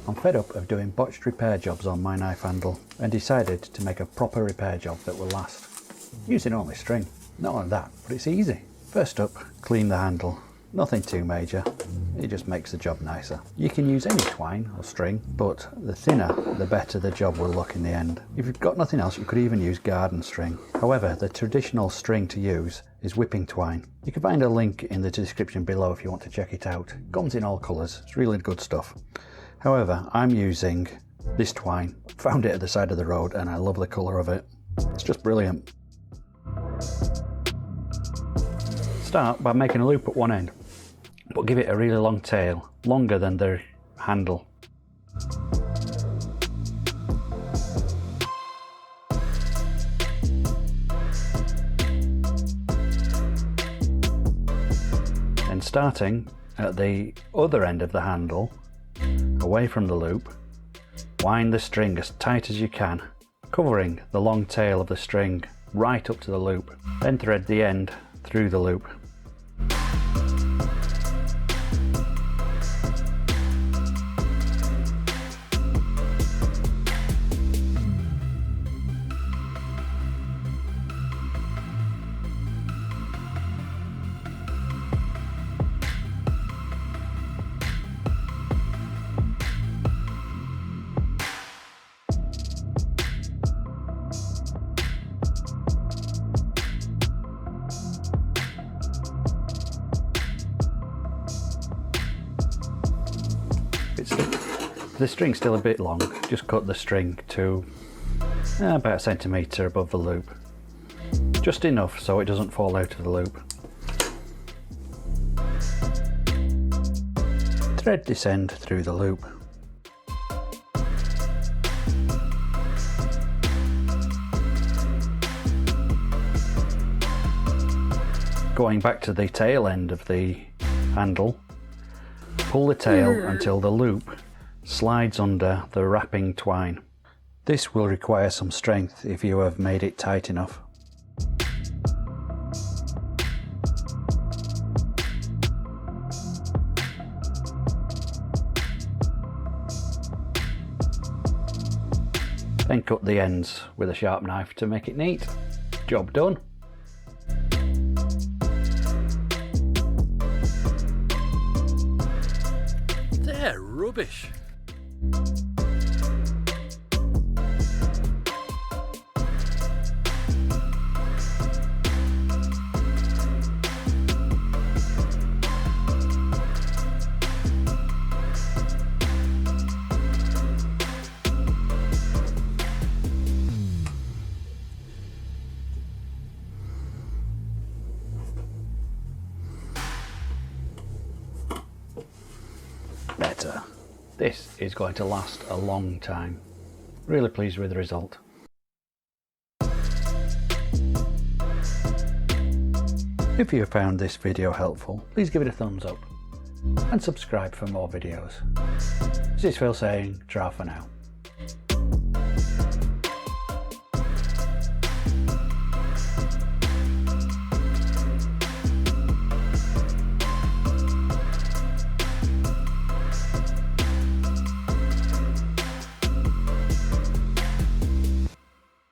I'm fed up of doing botched repair jobs on my knife handle and decided to make a proper repair job that will last. Using only string. Not only that, but it's easy. First up, clean the handle. Nothing too major, it just makes the job nicer. You can use any twine or string, but the thinner the better the job will look in the end. If you've got nothing else, you could even use garden string. However, the traditional string to use is whipping twine. You can find a link in the description below if you want to check it out. It comes in all colours, it's really good stuff. However, I'm using this twine. Found it at the side of the road and I love the colour of it. It's just brilliant. Start by making a loop at one end, but give it a really long tail, longer than the handle. Then starting at the other end of the handle, away from the loop, wind the string as tight as you can, covering the long tail of the string right up to the loop. Then thread the end through the loop. The string's still a bit long, just cut the string to about a centimetre above the loop. Just enough so it doesn't fall out of the loop. Thread this end through the loop. Going back to the tail end of the handle, pull the tail until the loop slides under the wrapping twine. This will require some strength if you have made it tight enough. Then cut the ends with a sharp knife to make it neat. Job done. They're rubbish. Better. This is going to last a long time. Really pleased with the result. If you found this video helpful, please give it a thumbs up and subscribe for more videos. This is Phil saying, ta for now.